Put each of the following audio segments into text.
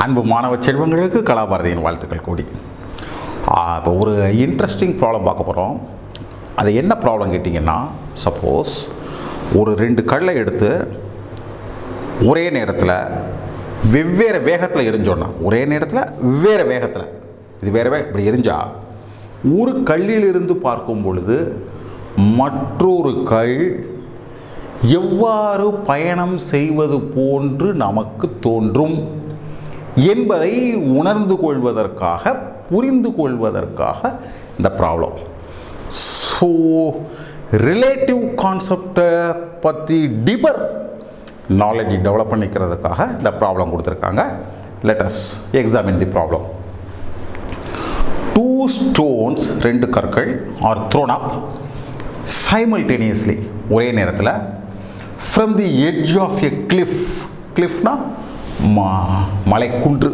அன்பு மாணவ செல்வங்களுக்கு கலாபாரதியின் வாழ்த்துக்கள் கூடி. இப்போ ஒரு இன்ட்ரெஸ்டிங் ப்ராப்ளம் பார்க்க போகிறோம். அது என்ன ப்ராப்ளம் கேட்டிங்கன்னா, சப்போஸ் ஒரு 2 கல்லை எடுத்து ஒரே நேரத்தில் வெவ்வேறு வேகத்தில் எரிஞ்சோன்னா, ஒரே நேரத்தில் வெவ்வேறு வேகத்தில், இது வேறு இப்படி எரிஞ்சால் ஒரு கல்லிலிருந்து பார்க்கும் பொழுது மற்றொரு கல் எவ்வாறு பயணம் செய்வது போன்று நமக்கு தோன்றும் என்பதை உணர்ந்து கொள்வதற்காக, புரிந்து கொள்வதற்காக இந்த ப்ராப்ளம். ஸோ ரிலேட்டிவ் கான்செப்டை பற்றி டீப்பர் நாலேஜ் டெவலப் பண்ணிக்கிறதுக்காக இந்த ப்ராப்ளம் கொடுத்துருக்காங்க. Let us examine the problem. 2 stones, 2 கற்கள் are thrown up simultaneously, ஒரே நேரத்தில், from the edge of a cliff. cliffனா மலைக்குன்று,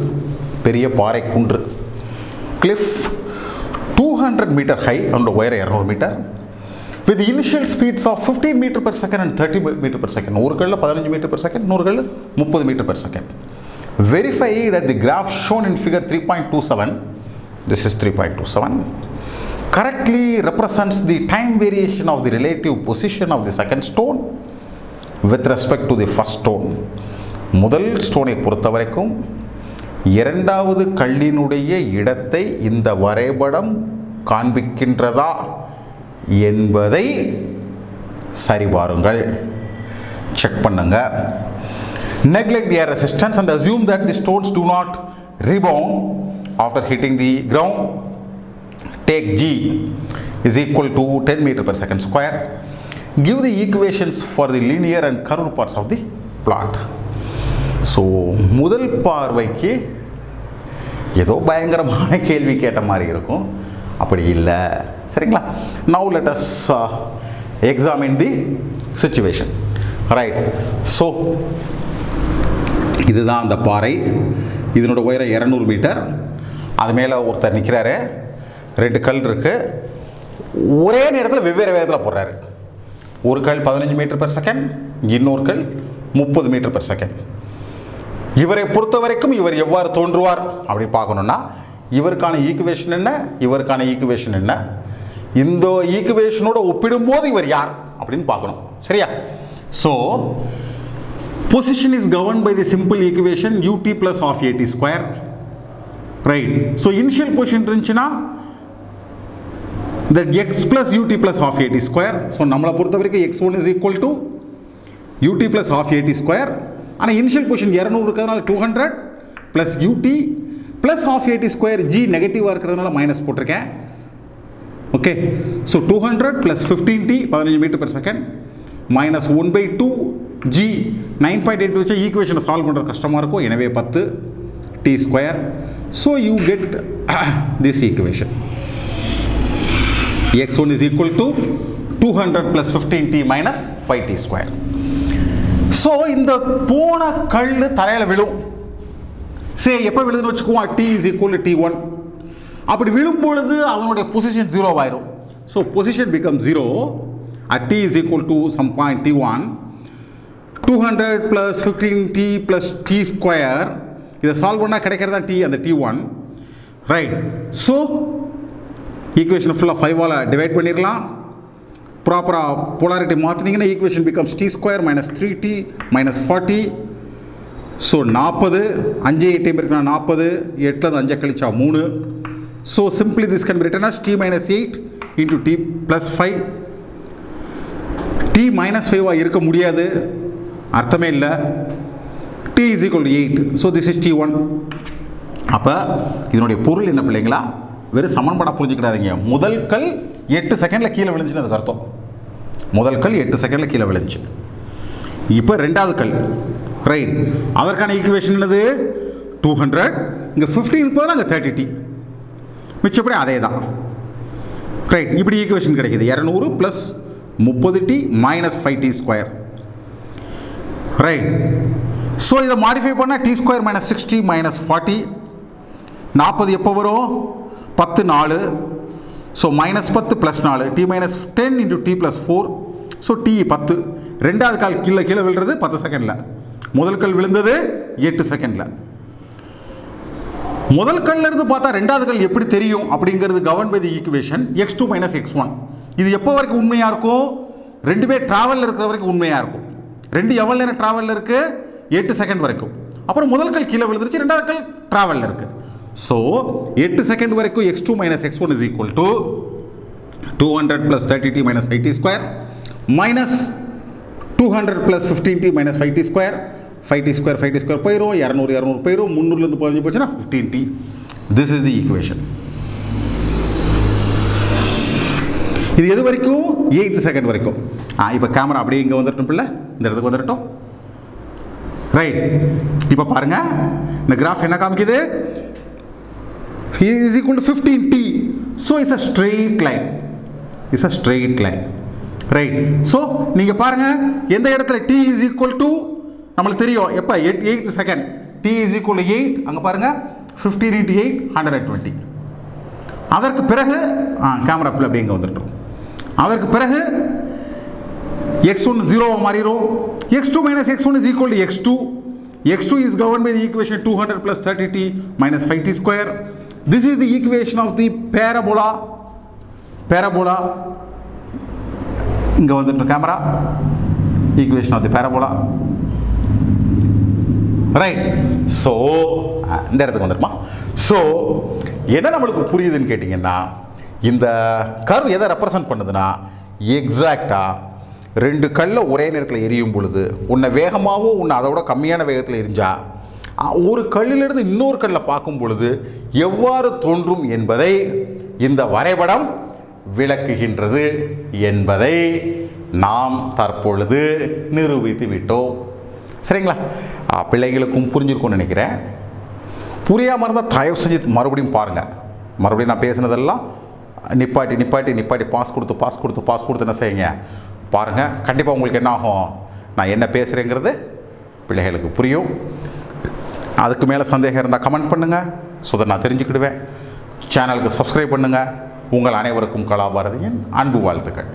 பெரிய பாறை குன்று. cliff 200 meter high and உயரம் 200 metre, with the initial speeds of 15 meter per second and 30 meter per second. ஒரு கல்ல 15 meter per second, இன்னொரு கல்ல 30 meter per second. Verify that the graph shown in figure 3.27, this is 3.27, correctly represents the time variation of the relative position of the second stone with respect to the first stone. முதல் ஸ்டோனை பொறுத்த வரைக்கும் இரண்டாவது கல்லினுடைய இடத்தை இந்த வரைபடம் காண்பிக்கின்றதா என்பதை சரிபாருங்கள், check பண்ணுங்க. Neglect air resistance and assume that the stones do not rebound after hitting the ground. Take G is equal to 10 meter per second square. Give the equations for the linear and curved parts of the plot. So முதல் பார்வைக்கு ஏதோ பயங்கரமான கேள்வி கேட்ட மாதிரி இருக்கும், அப்படி இல்லை, சரிங்களா? Now let us examine the situation. Right. So இதுதான் அந்த பாறை, இதனோட உயரம் 200 மீட்டர். அது மேலே ஒருத்தர் நிற்கிறாரு, 2 கல் இருக்கு, ஒரே நேரத்தில் வெவ்வேறு வேகத்தில் போடுறாரு. ஒரு கல் 15 மீட்டர் பெர் செகண்ட், இன்னொரு கல் 30 மீட்டர் பெர் செகண்ட். இவரை பொறுத்த வரைக்கும் இவர் எவ்வாறு தோன்றுவார் அப்படின்னு பார்க்கணுன்னா, இவருக்கான ஈக்குவேஷன் என்ன, இவருக்கான ஈக்குவேஷன் என்ன, இந்த ஈக்குவேஷனோட ஒப்பிடும்போது இவர் யார் அப்படின்னு பார்க்கணும், சரியா? So position is governed by the simple equation ut plus half at square, right? So initial position இருந்துச்சுன்னா the x plus ut plus half at square. So நம்மளை பொறுத்த வரைக்கும் x1 is equal to ut plus half at square. ஆனால் initial position 200 இருக்கிறதுனால 200 plus ut plus half at square. g நெகட்டிவாக இருக்கிறதுனால minus போட்டிருக்கேன், okay? So 200 ப்ளஸ் 15t 15 metre per second minus 1/2 g 9.8 வச்சு ஈக்குவேஷனை சால்வ் பண்ணுறது கஷ்டமாக இருக்கும், எனவே 10 t square. So you get this equation. x1 is equal to 200 plus 15t minus 5t square. So இந்த போன கல் தரையில் விழும். சரி, எப்போ விழுதுன்னு வச்சுக்குவோம், t is equal to t1. அப்படி விழும் பொழுது அதனுடைய பொசிஷன் 0 ஆயிரும். So position become 0 at t is equal to some point t1. 200 plus 15t plus t square, இதை சால்வ் பண்ணால் கிடைக்கிறது தான் t, அந்த t1, ரைட்? ஸோ ஈக்குவேஷன் ஃபுல்லாக 5ஆல் டிவைட் பண்ணிடலாம். ப்ராப்பராக போலாரிட்டி மாற்றினீங்கன்னா equation becomes t square minus 3t minus 40. So 40, 5 8 இருக்குன்னா 40, 8ல் 5 கழிச்சா 3. So simply this can be written as t minus 8 into t plus 5. t minus 5 இருக்க முடியாது, அர்த்தமே இல்லை. t is equal to 8. So this is t1. அப்போ இதனுடைய பொருள் என்ன பிள்ளைங்களா? வெறும் சமன்பாடாக புரிஞ்சுக்கிடாதீங்க. முதல் கல் 8 செகண்டில் கீழே விழுந்துச்சுன்னு அதுக்கு அர்த்தம். முதல் கல் 8 செகண்டில் கீழே விழுந்துச்சு. இப்போ ரெண்டாவது கல், ரைட்? அதற்கான ஈக்குவேஷன் என்னது? 200, இங்கே 15 போதும், அங்கே 30t, மிச்சப்படி அதே தான், ரைட்? இப்படி ஈக்குவேஷன் கிடைக்கிது. 200 plus 30t minus 5t square, right? So இதை மாடிஃபை பண்ணால் t ஸ்கொயர் மைனஸ் 60 மைனஸ் 40. 40 எப்போ வரும்? 10 4. So minus 10 plus 4, t minus 10 into t plus 4. So t 10. ரெண்டாவது கால் கீழே விழுறது 10 செகண்டில், முதல் கல் விழுந்தது 8 செகண்டில். முதல் கல்ல இருந்து பார்த்தா ரெண்டாவது கல் எப்படி தெரியும் அப்படிங்கிறது govern by the equation x2 minus x1. இது எப்போ வரைக்கும் உண்மையாக இருக்கும்? ரெண்டுமே ட்ராவலில் இருக்கிற வரைக்கும் உண்மையாக இருக்கும். ரெண்டு எவ்வளோ நேரம் ட்ராவலில் இருக்குது? 8 செகண்ட் வரைக்கும். அப்புறம் முதல் கல் கீழே விழுந்துருச்சு, ரெண்டாவது கல் ட்ராவலில் இருக்குது. ஸோ 8 செகண்ட் வரைக்கும் x2 minus x1 is equal to 200 plus 30t minus 5t square minus 200 ப்ளஸ் 15t minus 5t square. 5t square போயிடும், 200 போயிடும், 300லேருந்து 15 போச்சுன்னா 15t. This is the equation. இது எது வரைக்கும்? 8th செகண்ட் வரைக்கும். இப்போ கேமரா அப்படியே இங்கே வந்துட்டோம் பிள்ளை, இந்த இடத்துக்கு வந்துட்டோம். ரைட், இப்போ பாருங்க இந்த கிராஃப் என்ன காமிக்குது? is equal to 15t. so it's a straight line. It's a straight line. Right. So நீங்கள் பாருங்க எந்த இடத்துல t is equal to நம்மளுக்கு தெரியும் எப்போ 8th second t is equal to 8. அங்கே பாருங்க 15 into 8 120. அதற்கு பிறகு கேமரா பிள்ளை அப்படியே இங்கே வந்துட்டோம். அதற்கு பிறகு x1 0 மாறிடும். x2 minus x1 is equal to x2. x2 is governed by the equation 200 plus 30t minus 5t square. This is the equation of the parabola. இங்கே வந்துட்டு camera equation of the parabola. Right. So இந்த இடத்துக்கு வந்துடுமா? So என்ன நம்மளுக்கு புரியுதுன்னு கேட்டிங்கன்னா, இந்த curve எதை ரெப்ரசன்ட் பண்ணுதுன்னா, எக்ஸாக்டாக ரெண்டு கல்ல ஒரே நேரத்தில் எரியும் பொழுது உன்னை வேகமாகவும் உன்னை அதை விட கம்மியான வேகத்தில் எரிஞ்சா ஒரு கல்லிலிருந்து இன்னொரு கல்லை பார்க்கும் பொழுது எவ்வாறு தோன்றும் என்பதை இந்த வரைபடம் விளக்குகின்றது என்பதை நாம் தற்பொழுது நிரூபித்து விட்டோம். சரிங்களா? பிள்ளைகளுக்கும் புரிஞ்சிருக்கும்னு நினைக்கிறேன். புரியாமல் இருந்தால் தயவு செஞ்சு மறுபடியும் பாருங்கள். மறுபடியும் நான் பேசுனதெல்லாம் நிப்பாட்டி பாஸ் கொடுத்து என்ன செய்யுங்க, பாருங்கள். கண்டிப்பாக உங்களுக்கு என்ன ஆகும், நான் என்ன பேசுகிறேங்கிறது பிள்ளைகளுக்கு புரியும். அதுக்கு மேலே சந்தேகம் இருந்தால் கமெண்ட் பண்ணுங்கள், ஸோ அதை நான் தெரிஞ்சுக்கிடுவேன். சேனலுக்கு சப்ஸ்கிரைப் பண்ணுங்கள். உங்கள் அனைவருக்கும் கலாபாரதியின் அன்பு வாழ்த்துக்கள்.